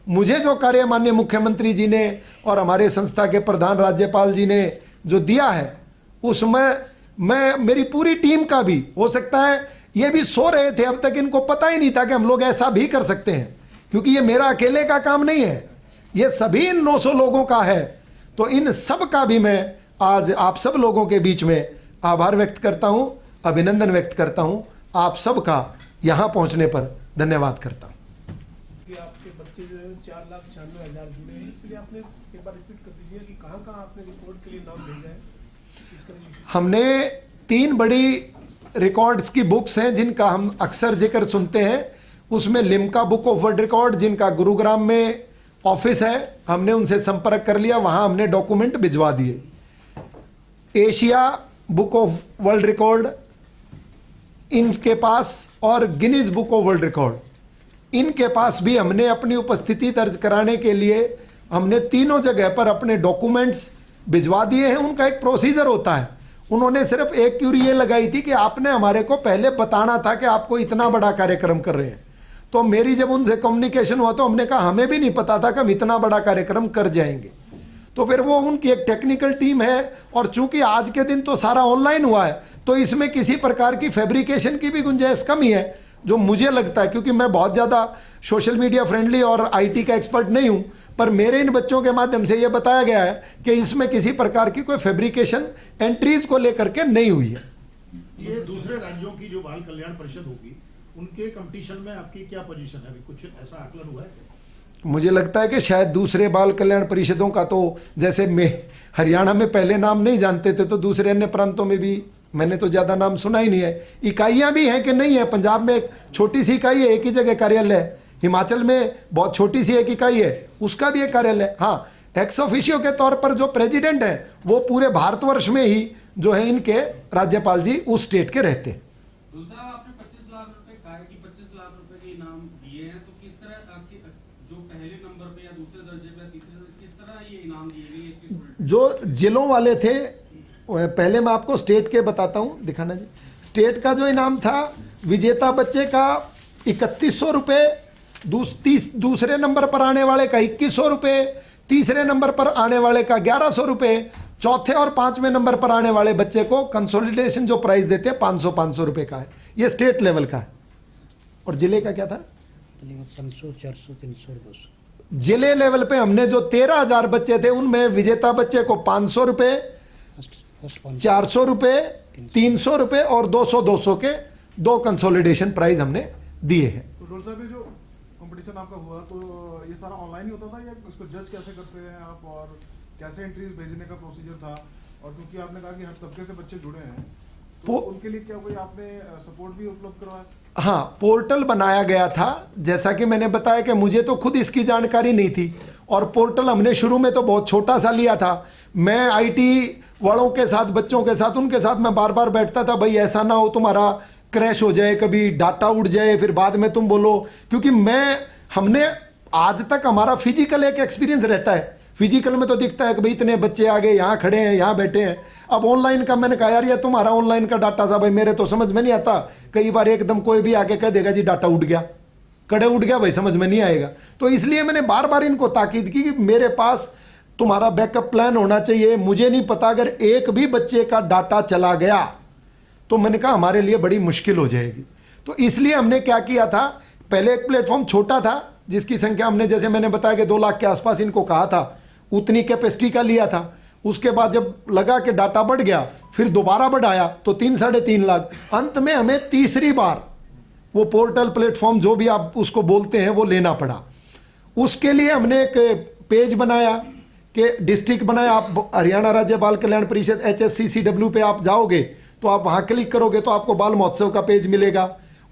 Speaker 1: मुझे जो कार्य माननीय मुख्यमंत्री जी ने और हमारे संस्था के प्रधान राज्यपाल जी ने जो दिया है, उसमें मेरी पूरी टीम का भी हो सकता है ये भी सो रहे थे, अब तक इनको पता ही नहीं था कि हम लोग ऐसा भी कर सकते हैं, क्योंकि ये मेरा अकेले का काम नहीं है, ये सभी इन 900 लोगों का है। तो इन सब का भी मैं आज आप सब लोगों के बीच में आभार व्यक्त करता हूं अभिनंदन व्यक्त करता हूं। आप सबका यहां पहुंचने पर धन्यवाद करता हूं।
Speaker 2: कि आपके बच्चे जो है 4,96,000 जुड़े हैं, इसके लिए आपने एक बार रिपीट कर दीजिए कि कहाँ आपने रिकॉर्ड के लिए नाम भेजा है इसका रजिस्ट्रेशन?
Speaker 1: हमने 3 बड़ी रिकॉर्ड्स की बुक्स हैं जिनका हम अक्सर जिक्र सुनते हैं। उसमें Limca book of world record, जिनका गुरुग्राम में ऑफिस है, हमने उनसे संपर्क कर लिया, वहां हमने डॉक्यूमेंट भिजवा दिए। Asia book of world record इनके पास, और Guinness book of world record इनके पास भी हमने अपनी उपस्थिति दर्ज कराने के लिए हमने तीनों जगह पर अपने डॉक्यूमेंट्स भिजवा दिए हैं। उनका एक प्रोसीजर होता है। उन्होंने सिर्फ एक क्यूरी ये लगाई थी कि आपने हमारे को पहले बताना था कि आपको इतना बड़ा कार्यक्रम कर रहे हैं। तो मेरी जब उनसे कम्युनिकेशन हुआ तो हमने कहा हमें भी नहीं पता था कि हम इतना बड़ा कार्यक्रम कर जाएंगे। तो फिर वो उनकी एक टेक्निकल टीम है, और चूंकि आज के दिन तो सारा ऑनलाइन हुआ है तो इसमें किसी प्रकार की फैब्रिकेशन की भी गुंजाइश कम ही है, जो मुझे लगता है, क्योंकि मैं बहुत ज़्यादा सोशल मीडिया फ्रेंडली और आईटी का एक्सपर्ट नहीं हूं, पर मेरे इन बच्चों के माध्यम से यह बताया गया है कि इसमें किसी प्रकार की कोई फैब्रिकेशन एंट्रीज को लेकर के नहीं हुई है।
Speaker 3: ये दूसरे राज्यों की जो बाल कल्याण परिषद होगी उनके कंपटीशन में आपकी क्या पोजीशन है? अभी कुछ ऐसा आकलन हुआ है?
Speaker 1: मुझे लगता है कि शायद दूसरे बाल कल्याण परिषदों का तो, जैसे मैं हरियाणा में पहले नाम नहीं जानते थे, तो दूसरे अन्य प्रांतों में भी मैंने तो ज़्यादा नाम सुना ही नहीं है। इकाइयाँ भी हैं कि नहीं है? पंजाब में एक छोटी सी इकाई है, एक ही जगह कार्यालय है। हिमाचल में बहुत छोटी सी एक इकाई है, उसका भी एक कार्यालय है। हाँ, एक्स ऑफिशियो के तौर पर जो प्रेसिडेंट है वो पूरे भारतवर्ष में ही जो है इनके राज्यपाल जी उस स्टेट के रहते हैं।
Speaker 4: दूसरा, आपने 25 लाख रुपए कहा है कि 25 लाख रुपए के इनाम दिए हैं, तो किस तरह आपके जो पहले नंबर पे या दूसरे दर्जे पे, तीसरे दर्जे, किस तरह ये इनाम दिए गए?
Speaker 1: जो जिलों वाले थे, पहले मैं आपको स्टेट के बताता हूं, दिखाना जी। स्टेट का जो इनाम था, विजेता बच्चे का 3100 रुपये, दूसरे नंबर पर आने वाले का 2100 रुपये, तीसरे नंबर पर आने वाले का 1100 रुपये, चौथे और 5वें नंबर पर आने वाले बच्चे को कंसोलिडेशन जो प्राइस देते हैं 500 रुपये का है। ये स्टेट लेवल का है। और जिले का क्या था?
Speaker 2: 500, 400, 300, 200।
Speaker 1: जिले लेवल पे हमने जो 13,000 बच्चे थे उनमें विजेता बच्चे को 500 रुपये, 400 रुपये, 300 रुपये और 200 के 2 कंसोलिडेशन प्राइज हमने दिए हैं।
Speaker 3: तो डॉक्टर साहब, ये जो कंपटीशन आपका हुआ तो ये सारा ऑनलाइन ही होता था या इसको जज कैसे करते हैं आप, और कैसे एंट्रीज भेजने का प्रोसीजर था? और क्योंकि आपने कहा कि हर तबके से बच्चे जुड़े हैं, तो उनके लिए क्या कोई आपने सपोर्ट भी उपलब्ध करवाया?
Speaker 1: हाँ, पोर्टल बनाया गया था। जैसा कि मैंने बताया कि मुझे तो खुद इसकी जानकारी नहीं थी, और पोर्टल हमने शुरू में तो बहुत छोटा सा लिया था। मैं आईटी वालों के साथ, बच्चों के साथ, उनके साथ मैं बार बार बैठता था, भाई ऐसा ना हो तुम्हारा क्रैश हो जाए, कभी डाटा उड़ जाए, फिर बाद में तुम बोलो। क्योंकि हमने आज तक हमारा फिजिकल एक एक्सपीरियंस रहता है। फिजिकल में तो दिखता है कि भाई इतने बच्चे आ गए, यहाँ खड़े हैं, यहाँ बैठे हैं। अब ऑनलाइन का मैंने कहा यार ये तुम्हारा ऑनलाइन का डाटा सा भाई मेरे तो समझ में नहीं आता। कई बार एकदम कोई भी आके कह देगा जी डाटा उड़ गया, कड़े उड़ गया, भाई समझ में नहीं आएगा। तो इसलिए मैंने बार बार इनको ताकीद की कि मेरे पास तुम्हारा बैकअप प्लान होना चाहिए। मुझे नहीं पता अगर एक भी बच्चे का डाटा चला गया तो मैंने कहा हमारे लिए बड़ी मुश्किल हो जाएगी। तो इसलिए हमने क्या किया था, पहले एक प्लेटफॉर्म छोटा था जिसकी संख्या हमने, जैसे मैंने बताया कि 2 लाख के आसपास इनको कहा था, उतनी कैपेसिटी का लिया था। उसके बाद जब लगा कि डाटा बढ़ गया, फिर दोबारा बढ़ाया तो 3-3.5 लाख। अंत में हमें तीसरी बार वो पोर्टल प्लेटफॉर्म जो भी आप उसको बोलते हैं वो लेना पड़ा। उसके लिए हमने एक पेज बनाया कि डिस्ट्रिक्ट बनाया। आप हरियाणा राज्य बाल कल्याण परिषद HSCCW पे आप जाओगे तो आप वहाँ क्लिक करोगे तो आपको बाल महोत्सव का पेज मिलेगा।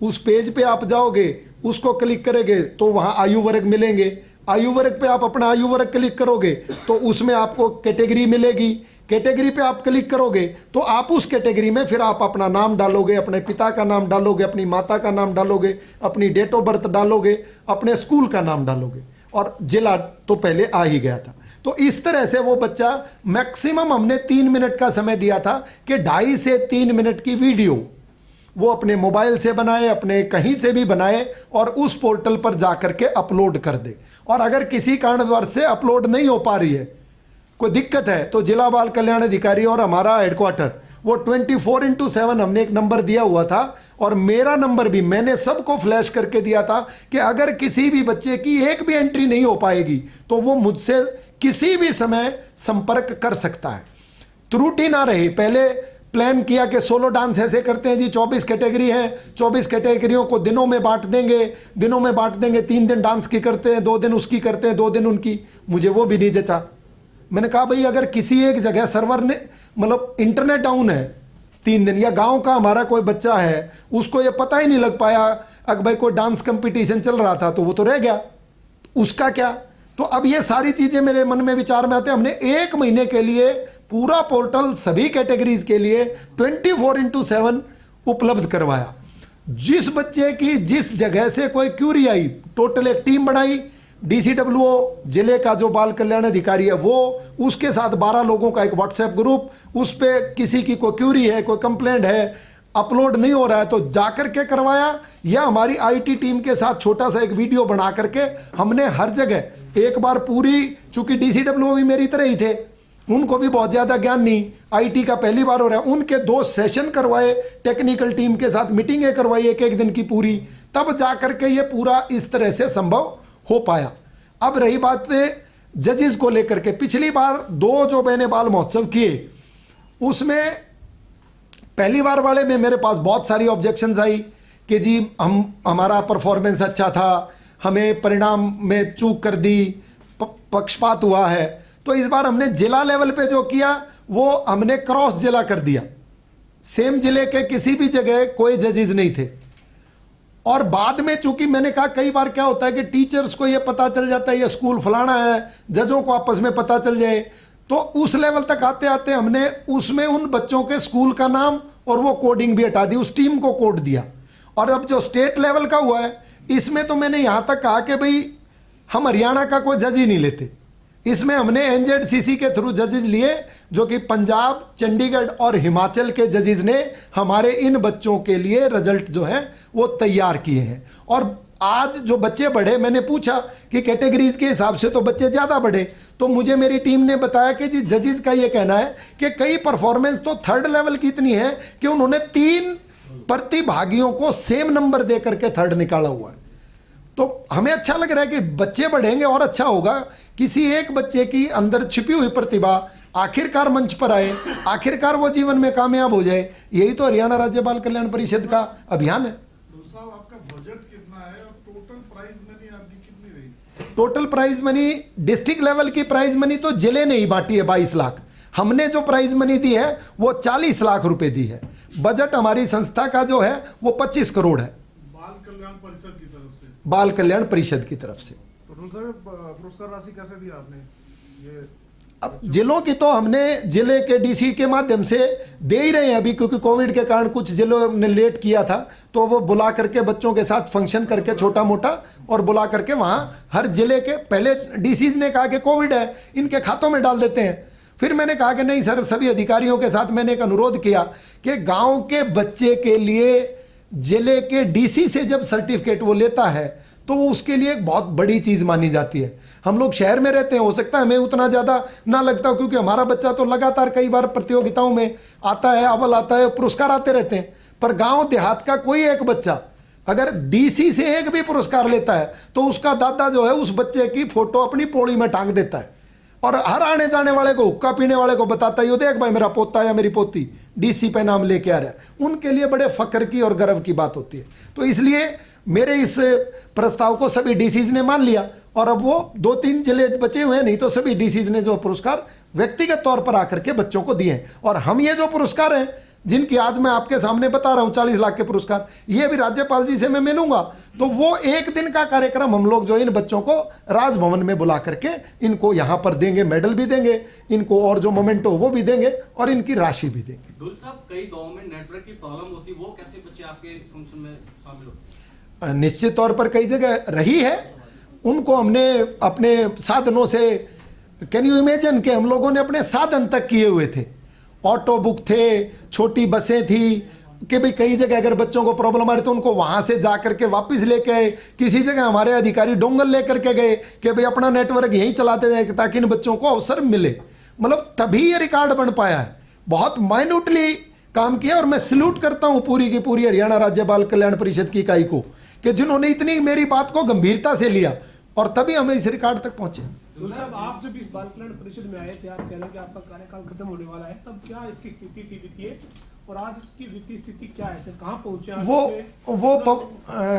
Speaker 1: उस पेज पे आप जाओगे, उसको क्लिक करेंगे तो वहाँ आयु वर्ग मिलेंगे। आयु वर्ग पे आप अपना आयु वर्ग क्लिक करोगे तो उसमें आपको कैटेगरी मिलेगी। कैटेगरी पे आप क्लिक करोगे तो आप उस कैटेगरी में फिर आप अपना नाम डालोगे, अपने पिता का नाम डालोगे, अपनी माता का नाम डालोगे, अपनी डेट ऑफ बर्थ डालोगे, अपने स्कूल का नाम डालोगे, और जिला तो पहले आ ही गया था। तो इस तरह से वो बच्चा, मैक्सिमम हमने 3 मिनट का समय दिया था कि 2.5 से 3 मिनट की वीडियो वो अपने मोबाइल से बनाए, अपने कहीं से भी बनाए और उस पोर्टल पर जाकर के अपलोड कर दे। और अगर किसी कारणवश से अपलोड नहीं हो पा रही है, कोई दिक्कत है, तो जिला बाल कल्याण अधिकारी और हमारा हेडक्वार्टर वो 24/7 हमने एक नंबर दिया हुआ था, और मेरा नंबर भी मैंने सबको फ्लैश करके दिया था कि अगर किसी भी बच्चे की एक भी एंट्री नहीं हो पाएगी तो वो मुझसे किसी भी समय संपर्क कर सकता है। त्रुटि ना रही। पहले प्लान किया कि सोलो डांस ऐसे करते हैं जी, 24 कैटेगरी है, 24 कैटेगरियों को दिनों में बांट देंगे, 3 दिन डांस की करते हैं, 2 दिन उसकी करते हैं, 2 दिन उनकी। मुझे वो भी नहीं जचा। मैंने कहा भाई अगर किसी एक जगह सर्वर ने मतलब इंटरनेट डाउन है 3 दिन, या गांव का हमारा कोई बच्चा है उसको ये पता ही नहीं लग पाया अगर भाई कोई डांस कंपटीशन चल रहा था तो वो तो रह गया, उसका क्या। तो अब ये सारी चीजें मेरे मन में विचार में आते हैं। हमने 1 महीने के लिए पूरा पोर्टल सभी कैटेगरीज के लिए 24/7 उपलब्ध करवाया। जिस बच्चे की जिस जगह से कोई क्यूरी आई, टोटल एक टीम बनाई, DCWO जिले का जो बाल कल्याण अधिकारी है वो, उसके साथ 12 लोगों का एक व्हाट्सएप ग्रुप, उस पर किसी की कोई क्यूरी है, कोई कंप्लेंट है, अपलोड नहीं हो रहा है तो जाकर के करवाया, या हमारी IT टीम के साथ छोटा सा एक वीडियो बना करके हमने हर जगह एक बार पूरी, चूंकि DCWO भी मेरी तरह ही थे, उनको भी बहुत ज़्यादा ज्ञान नहीं, IT का पहली बार हो रहा है, उनके 2 सेशन करवाए, टेक्निकल टीम के साथ मीटिंगें करवाई 1-1 दिन की पूरी, तब जा करके ये पूरा इस तरह से संभव हो पाया। अब रही बात जजेस को लेकर के, पिछली बार 2 जो मैंने बाल महोत्सव किए उसमें पहली बार वाले में मेरे पास बहुत सारी ऑब्जेक्शंस आई कि जी हमारा परफॉर्मेंस अच्छा था, हमें परिणाम में चूक कर दी, पक्षपात हुआ है। तो इस बार हमने जिला लेवल पे जो किया वो हमने क्रॉस जिला कर दिया, सेम जिले के किसी भी जगह कोई जजेस नहीं थे। और बाद में चूंकि मैंने कहा कई बार क्या होता है कि टीचर्स को ये पता चल जाता है ये स्कूल फलाना है, जजों को आपस में पता चल जाए, तो उस लेवल तक आते आते हमने उसमें उन बच्चों के स्कूल का नाम और वो कोडिंग भी हटा दी, उस टीम को कोड दिया। और अब जो स्टेट लेवल का हुआ है इसमें तो मैंने यहां तक कहा कि भाई हम हरियाणा का कोई जज ही नहीं लेते, इसमें हमने NZCC के थ्रू जजेस लिए, जो कि पंजाब, चंडीगढ़ और हिमाचल के जजेस ने हमारे इन बच्चों के लिए रिजल्ट जो है वो तैयार किए हैं। और आज जो बच्चे बढ़े, मैंने पूछा कि कैटेगरीज के हिसाब से तो बच्चे ज़्यादा बढ़े, तो मुझे मेरी टीम ने बताया कि जी जजेस का ये कहना है कि कई परफॉर्मेंस तो 3rd लेवल की इतनी है कि उन्होंने 3 प्रतिभागियों को सेम नंबर दे करके 3rd निकाला हुआ है। तो हमें अच्छा लग रहा है कि बच्चे बढ़ेंगे और अच्छा होगा, किसी एक बच्चे की अंदर छिपी हुई प्रतिभा आखिरकार मंच पर आए, आखिरकार वो जीवन में कामयाब हो जाए। यही तो हरियाणा राज्य बाल कल्याण परिषद का अभियान है।
Speaker 3: साहब आपका बजट कितना है और टोटल प्राइज मनी आपकी कितनी रही?
Speaker 1: Total prize money, district level की प्राइज मनी तो जिले ने ही बांटी है 22 लाख, हमने जो प्राइज मनी दी है वो 40 लाख रुपए दी है। बजट हमारी संस्था का जो है वो 25 करोड़ है
Speaker 3: बाल कल्याण परिषद की तरफ से।
Speaker 1: बाल कल्याण परिषद की तरफ से।
Speaker 3: पुरस्कार राशि कैसे दिया आपने? ये
Speaker 1: अब जिलों की तो हमने जिले के DC के माध्यम से दे ही रहे हैं अभी, क्योंकि कोविड के कारण कुछ जिलों ने लेट किया था, तो वो बुला करके बच्चों के साथ फंक्शन करके छोटा मोटा और बुला करके वहाँ हर जिले के, पहले DCs ने कहा कि कोविड है इनके खातों में डाल देते हैं, फिर मैंने कहा कि नहीं सर, सभी अधिकारियों के साथ मैंने एक अनुरोध किया कि गाँव के बच्चे के लिए जिले के DC से जब सर्टिफिकेट वो लेता है तो वो उसके लिए एक बहुत बड़ी चीज़ मानी जाती है। हम लोग शहर में रहते हैं, हो सकता है हमें उतना ज़्यादा ना लगता हो, क्योंकि हमारा बच्चा तो लगातार कई बार प्रतियोगिताओं में आता है, अव्वल आता है, पुरस्कार आते रहते हैं। पर गांव देहात का कोई एक बच्चा अगर DC से एक भी पुरस्कार लेता है तो उसका दादा जो है उस बच्चे की फोटो अपनी पौड़ी में टांग देता है और हर आने जाने वाले को, हुक्का पीने वाले को बताता है, यो देख भाई मेरा पोता या मेरी पोती DC पे नाम लेके आ रहा है। उनके लिए बड़े फक्र की और गर्व की बात होती है। तो इसलिए मेरे इस प्रस्ताव को सभी DCs ने मान लिया और अब वो 2-3 जिले बचे हुए हैं, नहीं तो सभी DCs ने जो पुरस्कार व्यक्तिगत तौर पर आकर के बच्चों को दिए हैं। और हम ये जो पुरस्कार हैं जिनकी आज मैं आपके सामने बता रहा हूं 40 लाख के पुरस्कार, ये भी राज्यपाल जी से मैं मिलूंगा तो वो 1 दिन का कार्यक्रम हम लोग जो इन बच्चों को राजभवन में बुला करके इनको यहाँ पर देंगे, मेडल भी देंगे इनको और जो मोमेंटो वो भी देंगे और इनकी राशि भी देंगे।
Speaker 4: डुल साहब, कई गाँव में नेटवर्क की प्रॉब्लम होती, वो कैसे बच्चे आपके फंक्शन में शामिल होते?
Speaker 1: निश्चित तौर पर कई जगह रही है, उनको हमने अपने साधनों से, कैन यू इमेजिन कि हम लोगों ने अपने साधन तक किए हुए थे, ऑटो बुक थे, छोटी बसें थी कि भाई कई जगह अगर बच्चों को प्रॉब्लम आ रही तो उनको वहां से जा करके वापस लेके आए। किसी जगह हमारे अधिकारी डोंगल लेकर के गए कि भाई अपना नेटवर्क यहीं चलाते जाए ताकि इन बच्चों को अवसर मिले। मतलब तभी ये रिकॉर्ड बन पाया है, बहुत माइन्यूटली काम किया। और मैं सल्यूट करता हूं पूरी की पूरी हरियाणा राज्य बाल कल्याण परिषद की इकाई को कि जिन्होंने इतनी मेरी बात को गंभीरता से लिया और तभी हमें इस रिकॉर्ड तक पहुंचे।
Speaker 2: गुरु साहब, आप जब इस बाल कल्याण परिषद में आए थे, आप कह रहे हैं कि आपका कार्यकाल खत्म होने वाला है, तब क्या इसकी स्थिति थी वित्तीय, और आज इसकी वित्तीय स्थिति क्या है सर, कहाँ पहुंचे आप?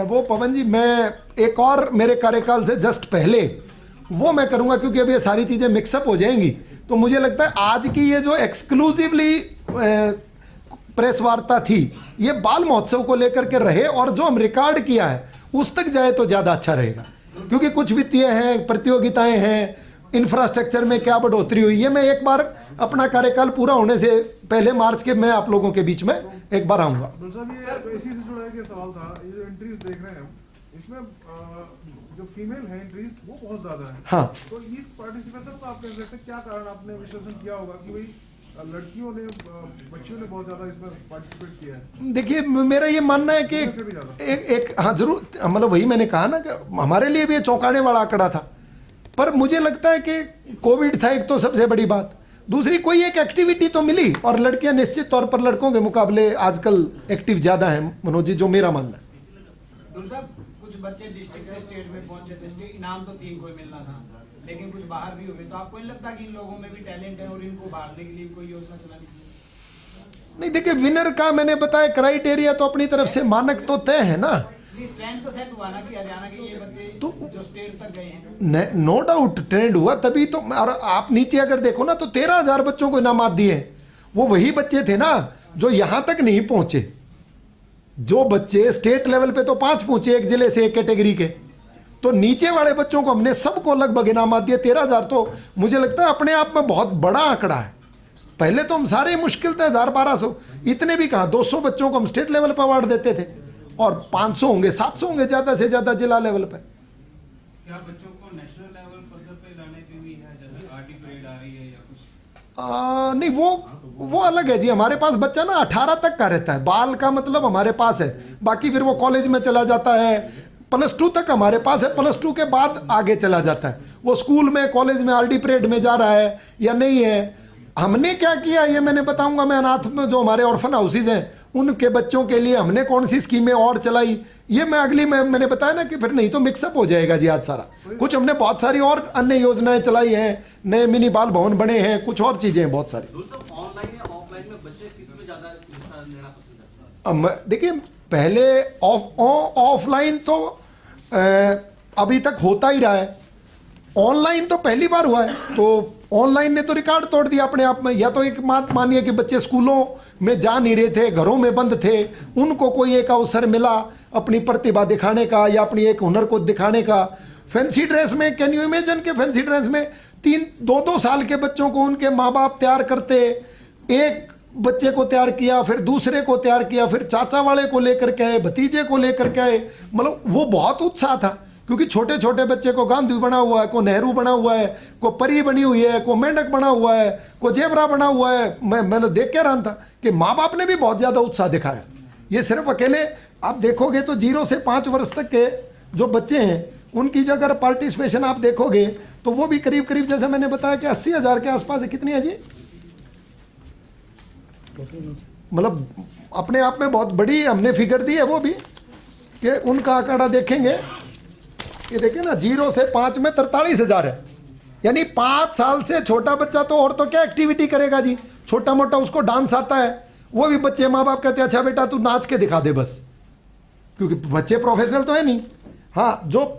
Speaker 1: वो पवन जी, मैं एक और मेरे कार्यकाल से जस्ट पहले वो मैं करूंगा, क्योंकि अब ये सारी चीजें मिक्सअप हो जाएंगी। तो मुझे लगता है आज की ये जो एक्सक्लूसिवली प्रेस वार्ता थी, ये बाल महोत्सव को लेकर के रहे, और जो हम रिकॉर्ड किया है उस तक जाए तो ज्यादा अच्छा रहेगा, क्योंकि कुछ वित्तीय हैं, प्रतियोगिताएं हैं, इंफ्रास्ट्रक्चर में क्या बढ़ोतरी हुई, ये मैं एक बार अपना कार्यकाल पूरा होने से पहले मार्च के मैं आप लोगों के बीच में एक बार आऊंगा।
Speaker 3: ये इसी से जुड़ा एक सवाल था, ये जो एंट्रीज देख रहे हैं हम, इसमें जो फीमेल है एंट्रीज वो बहुत ज्यादा है।
Speaker 1: हाँ,
Speaker 3: तो इस पार्टिसिपेशन को आप कह सकते हैं, क्या कारण आपने विश्लेषण किया होगा कि भाई लड़कियों ने, बच्चियों ने बहुत ज्यादा इसमें पार्टिसिपेट किया है?
Speaker 1: देखिए, मेरा ये मानना है कि एक हाँ जरूर, मतलब वही मैंने कहा ना कि हमारे लिए भी ये चौंकाने वाला आंकड़ा था, पर मुझे लगता है कि कोविड था एक तो सबसे बड़ी बात, दूसरी कोई एक एक्टिविटी तो मिली, और लड़कियां निश्चित तौर पर लड़कों के मुकाबले आजकल एक्टिव ज्यादा है मनोज जी, जो मेरा मानना है।
Speaker 5: कुछ बच्चे डिस्ट्रिक्ट से स्टेट में पहुंचे थे, इनाम तो 3 को ही मिलना था, लेकिन कुछ बाहर भी हुए, तो आपको नहीं लगता कि इन लोगों में भी टैलेंट है और इनको उभारने के लिए कोई योजना चलानी चाहिए?
Speaker 1: नहीं, देखिए, विनर का मैंने बताया क्राइटेरिया तो अपनी तरफ से मानक तो तय है ना,
Speaker 5: ट्रेंड तो सेट हुआ ना कि हरियाणा के ये बच्चे
Speaker 1: तो
Speaker 5: जो स्टेट तक गए हैं।
Speaker 1: नो डाउट ट्रेंड हुआ, तभी तो। और आप नीचे अगर देखो ना, तो 13,000 बच्चों को इनामात दिए हैं। वो वही बच्चे थे ना जो यहां तक नहीं पहुंचे, जो बच्चे स्टेट लेवल पे तो 5 पहुंचे एक जिले से, एक कैटेगरी के, तो नीचे वाले बच्चों को हमने सबको लगभग इनामात दिए। 13,000 तो मुझे लगता है अपने आप में बहुत बड़ा आंकड़ा है। पहले तो हम सारे मुश्किल थे 1,000-1,200, इतने भी कहाँ, 200 बच्चों को हम स्टेट लेवल पर अवार्ड देते थे, और 500 होंगे, 700 होंगे ज्यादा से ज्यादा जिला लेवल पे।
Speaker 4: क्या बच्चों को नेशनल लेवल पद पे लाने की भी है, जैसे आर्टी परेड आ रही है या कुछ?
Speaker 1: नहीं, वो अलग है जी। हमारे पास बच्चा ना 18 तक का रहता है, बाल का मतलब हमारे पास है, बाकी फिर वो कॉलेज में चला जाता है, +2 तक हमारे पास है, +2 के बाद आगे चला जाता है। वो स्कूल में, कॉलेज में आरडी परेड में जा रहा है या नहीं है। हमने क्या किया ये मैंने बताऊंगा। मैं अनाथ में जो हमारे ऑर्फन हाउसेज हैं उनके बच्चों के लिए हमने कौन सी स्कीमें और चलाई, ये मैं अगली में मैंने बताया ना, कि फिर नहीं तो मिक्सअप हो जाएगा जी आज सारा कुछ। हमने बहुत सारी और अन्य योजनाएं चलाई हैं, नए मिनी बाल भवन बने हैं, कुछ और चीजें हैं बहुत सारी।
Speaker 4: ऑनलाइन या ऑफलाइन में बच्चे किसमें ज्यादा हिस्सा लेना पसंद करते हैं?
Speaker 1: देखिए, पहले ऑफलाइन तो अभी तक होता ही रहा है, ऑनलाइन तो पहली बार हुआ है। तो ऑनलाइन ने तो रिकॉर्ड तोड़ दिया अपने आप में। या तो एक बात मानिए कि बच्चे स्कूलों में जा नहीं रहे थे, घरों में बंद थे, उनको कोई एक अवसर मिला अपनी प्रतिभा दिखाने का या अपनी एक हुनर को दिखाने का। फैंसी ड्रेस में, कैन यू इमेजिन के फैंसी ड्रेस में 2-2 साल के बच्चों को उनके माँ बाप तैयार करते, एक बच्चे को तैयार किया, फिर दूसरे को तैयार किया, फिर चाचा वाले को लेकर के आए, भतीजे को लेकर के आए। मतलब वो बहुत उत्साह था, क्योंकि छोटे छोटे बच्चे को गांधी बना हुआ है, को नेहरू बना हुआ है, को परी बनी हुई है, को मेंढक बना हुआ है, को जेबरा बना हुआ है। मैं देख के रहा था कि माँ बाप ने भी बहुत ज़्यादा उत्साह दिखाया। ये सिर्फ अकेले आप देखोगे तो 0 से 5 वर्ष तक के जो बच्चे हैं उनकी जो अगर पार्टिसिपेशन आप देखोगे तो वो भी करीब करीब, जैसे मैंने बताया कि 80,000 के आसपास है। कितनी है जी? मतलब अपने आप में बहुत बड़ी हमने फिगर दी है वो भी, कि उनका आंकड़ा देखेंगे, ये देखिए ना, 0 से 5 में 43,000 है। यानी 5 साल से छोटा बच्चा तो और तो क्या एक्टिविटी करेगा जी, छोटा मोटा उसको डांस आता है, वो भी बच्चे माँ बाप कहते हैं अच्छा बेटा तू नाच के दिखा दे बस, क्योंकि बच्चे प्रोफेशनल तो है नहीं। हाँ, जो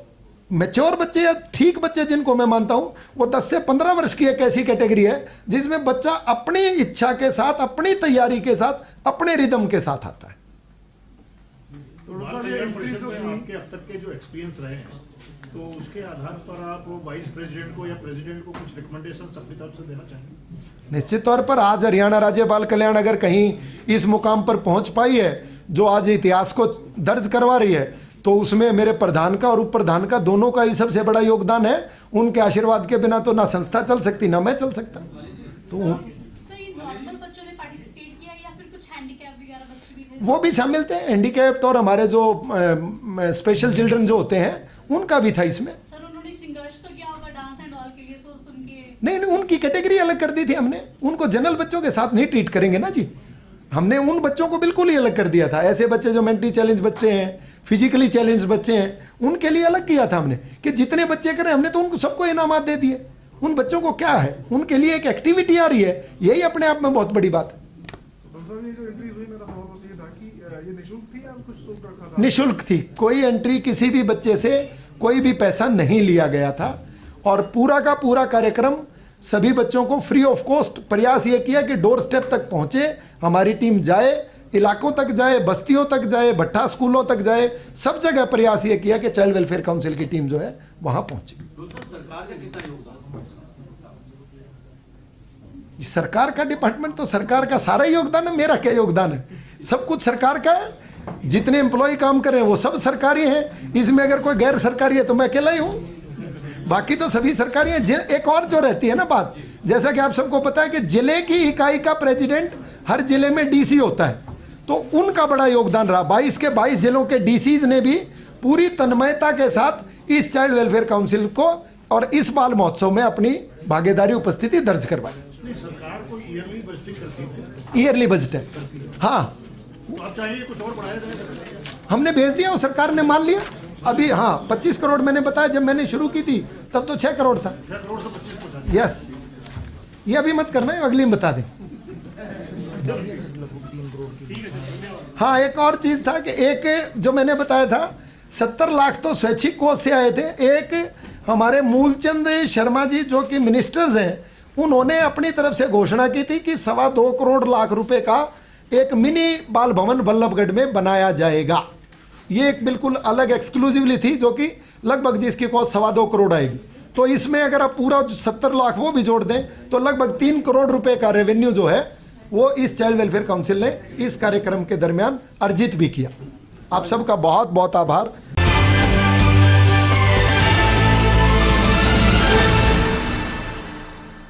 Speaker 1: मैच्योर बच्चे या ठीक बच्चे जिनको मैं मानता हूं, वो 10 से 15 वर्ष की एक ऐसी कैटेगरी है जिसमें बच्चा अपनी इच्छा के साथ, अपनी तैयारी के साथ, अपने रिदम के साथ आता है।
Speaker 6: आपके अब तक के जो एक्सपीरियंस रहे हैं, तो उसके आधार पर आप वाइस प्रेसिडेंट को या प्रेसिडेंट को कुछ रिकमेंडेशन अपनी तरफ से देना चाहेंगे?
Speaker 1: निश्चित तौर पर आज हरियाणा राज्य बाल कल्याण अगर कहीं इस मुकाम पर पहुंच पाई है जो आज इतिहास को दर्ज करवा रही है, तो उसमें मेरे प्रधान का और उप प्रधान का दोनों का ही सबसे बड़ा योगदान है। उनके आशीर्वाद के बिना तो ना संस्था चल सकती, ना मैं चल सकता। तो
Speaker 7: नॉर्मल बच्चों ने पार्टिसिपेट किया या फिर कुछ हैंडीकैप वगैरह बच्चे भी थे?
Speaker 1: वो भी शामिल थे, हैंडीकैप्ड, और हमारे जो स्पेशल चिल्ड्रन जो होते हैं उनका भी था इसमें।
Speaker 7: सर उन्होंने संघर्ष तो किया होगा डांस एंड ऑल के लिए, सो सुन के?
Speaker 1: नहीं, उनकी कैटेगरी अलग कर दी थी हमने, उनको जनरल बच्चों के साथ नहीं ट्रीट करेंगे ना जी। हमने उन बच्चों को बिल्कुल ही अलग कर दिया था। ऐसे बच्चे जो मेंटली चैलेंज बच्चे हैं, फिजिकली चैलेंज बच्चे हैं, उनके लिए अलग किया था हमने कि जितने बच्चे करें, हमने तो उनको सबको इनामात दे दिए। उन बच्चों को क्या है, उनके लिए एक एक्टिविटी आ रही है, यही अपने आप में बहुत बड़ी बात है।
Speaker 3: डॉक्टर ये जो एंट्रीज हुई, मेरा सवाल बस ये था कि ये निःशुल्क थी या कुछ शुल्क रखा था?
Speaker 1: निःशुल्क थी, कोई एंट्री किसी भी बच्चे से कोई भी पैसा नहीं लिया गया था और पूरा का पूरा कार्यक्रम सभी बच्चों को फ्री ऑफ कॉस्ट। प्रयास ये किया कि डोर स्टेप तक पहुंचे, हमारी टीम जाए, इलाकों तक जाए, बस्तियों तक जाए, भट्टा स्कूलों तक जाए, सब जगह प्रयास ये किया कि चाइल्ड वेलफेयर काउंसिल की टीम जो है वहां पहुंचे।
Speaker 4: सरकार का कितना योगदान?
Speaker 1: सरकार का डिपार्टमेंट तो सरकार का सारा योगदान है, मेरा क्या योगदान है? सब कुछ सरकार का है, जितने एम्प्लॉय काम कर रहे हैं वो सब सरकारी हैं। इसमें अगर कोई गैर सरकारी है तो मैं अकेला ही हूं, बाकी तो सभी सरकारी हैं। एक और जो रहती है ना बात, जैसा कि आप सबको पता है कि जिले की इकाई का प्रेसिडेंट हर जिले में डीसी होता है, तो उनका बड़ा योगदान रहा। 22 के 22 जिलों के डीसीज ने भी पूरी तन्मयता के साथ इस चाइल्ड वेलफेयर काउंसिल को और इस बाल महोत्सव में अपनी भागीदारी उपस्थिति दर्ज करवाई।
Speaker 6: सरकार को ईयरली बजटिंग करती है,
Speaker 1: ईयरली बजट है, हाँ।
Speaker 6: तो आप चाहिए कुछ और बढ़ाया जाए?
Speaker 1: हमने भेज दिया, वो सरकार ने मान लिया। अभी हाँ 25 करोड़ मैंने बताया, जब मैंने शुरू की थी तब तो 6 करोड़ था।
Speaker 6: 6 करोड़ से 25 पहुंचा।
Speaker 1: यस, ये अभी मत करना है, अगली में बता दें। हाँ, एक और चीज था कि एक जो मैंने बताया था 70 लाख तो स्वैच्छिक कोष से आए थे। एक हमारे मूलचंद शर्मा जी जो कि मिनिस्टर्स हैं, उन्होंने अपनी तरफ से घोषणा की थी कि 2.25 करोड़ लाख रुपए का एक मिनी बाल भवन बल्लभगढ़ में बनाया जाएगा। ये एक बिल्कुल अलग एक्सक्लूसिवली थी, जो कि लगभग जिसकी कॉस्ट 2.25 करोड़ आएगी। तो इसमें अगर आप पूरा 70 लाख वो भी जोड़ दें तो लगभग 3 करोड़ रुपए का रेवेन्यू जो है वो इस चाइल्ड वेलफेयर काउंसिल ने इस कार्यक्रम के दरमियान अर्जित भी किया। आप सबका बहुत बहुत आभार।